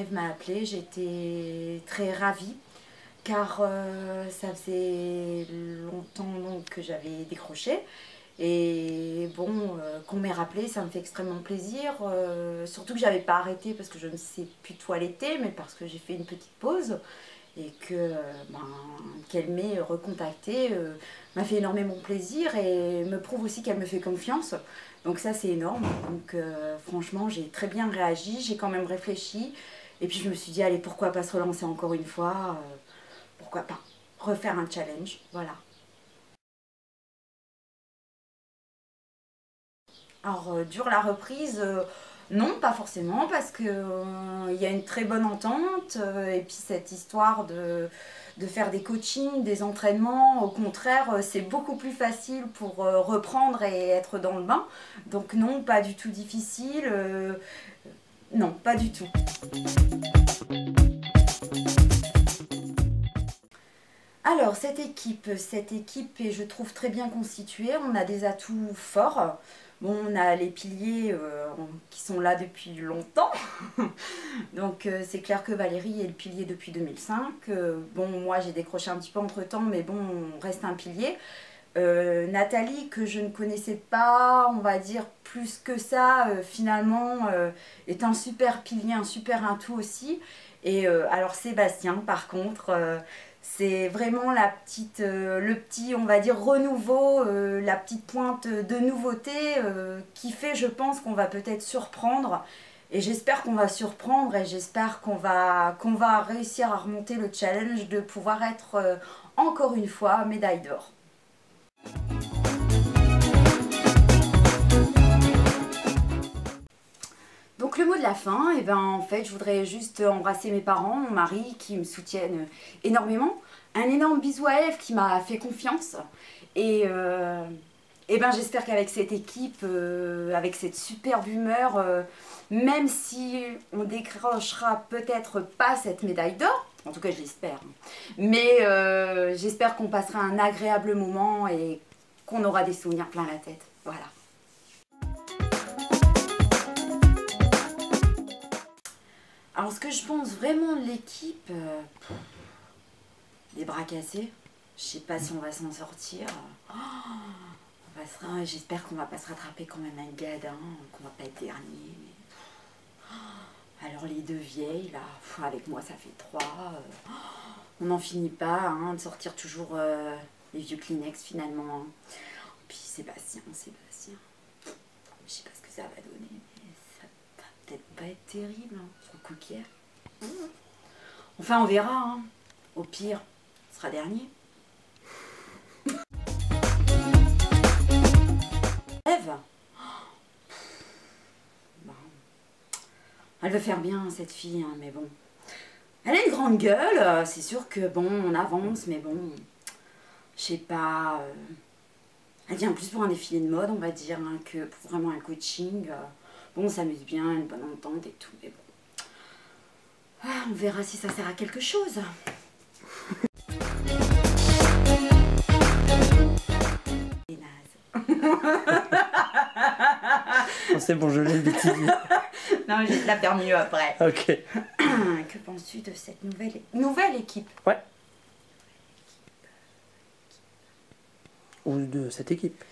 Marie-Ève m'a appelée, j'étais très ravie car ça faisait longtemps donc, que j'avais décroché. Et bon, qu'on m'ait rappelé, ça me fait extrêmement plaisir. Surtout que j'avais pas arrêté parce que je ne sais plus toiletter, mais parce que j'ai fait une petite pause. Et que qu'elle m'ait recontacté m'a fait énormément plaisir et me prouve aussi qu'elle me fait confiance. Donc ça c'est énorme. Donc franchement j'ai très bien réagi, j'ai quand même réfléchi. Et puis je me suis dit allez pourquoi pas se relancer encore une fois, pourquoi pas refaire un challenge, voilà. Alors, dure la reprise, non, pas forcément, parce que il y a une très bonne entente, et puis cette histoire de faire des coachings, des entraînements, au contraire, c'est beaucoup plus facile pour reprendre et être dans le bain. Donc non, pas du tout difficile, non, pas du tout. Alors, cette équipe est, je trouve, très bien constituée. On a des atouts forts. Bon, on a les piliers qui sont là depuis longtemps. Donc, c'est clair que Valérie est le pilier depuis 2005. Bon, moi, j'ai décroché un petit peu entre-temps, mais bon, on reste un pilier. Nathalie, que je ne connaissais pas, on va dire, plus que ça, finalement, est un super pilier, un super atout aussi. Et alors Sébastien, par contre, c'est vraiment la petite, le petit, on va dire, renouveau, la petite pointe de nouveauté qui fait, je pense, qu'on va peut-être surprendre. Et j'espère qu'on va surprendre et j'espère qu'on va réussir à remonter le challenge de pouvoir être, encore une fois, médaille d'or. Donc le mot de la fin, et ben en fait je voudrais juste embrasser mes parents, mon mari qui me soutiennent énormément. Un énorme bisou à Ève qui m'a fait confiance. Et ben j'espère qu'avec cette équipe, avec cette superbe humeur, même si on décrochera peut-être pas cette médaille d'or, en tout cas je l'espère, mais j'espère qu'on passera un agréable moment et qu'on aura des souvenirs plein la tête. Voilà. Alors ce que je pense vraiment de l'équipe, les bras cassés, je sais pas si on va s'en sortir. J'espère qu'on va pas se rattraper quand même un gadin, qu'on va pas être dernier. Mais... Alors les deux vieilles là, avec moi ça fait trois. On n'en finit pas hein, de sortir toujours les vieux Kleenex finalement. Puis Sébastien. Je sais pas ce que ça va donner, mais ça va peut-être pas être terrible hein, sur Cookier. Enfin, on verra. Hein. Au pire, ce sera dernier. Ève, bon. Elle veut faire bien cette fille, hein, mais bon. Elle a une grande gueule, c'est sûr que bon, on avance, mais bon, je sais pas. Elle vient plus pour un défilé de mode, on va dire, hein, que pour vraiment un coaching. Bon, on s'amuse bien, une bonne entente et tout, mais bon. Ah, on verra si ça sert à quelque chose. Les nazes. C'est bon, je l'ai bêtisé. Non, je vais te la faire mieux après. Ok. Que penses-tu de cette nouvelle équipe? Ouais. Ou de cette équipe.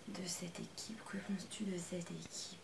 De cette équipe, que penses-tu de cette équipe?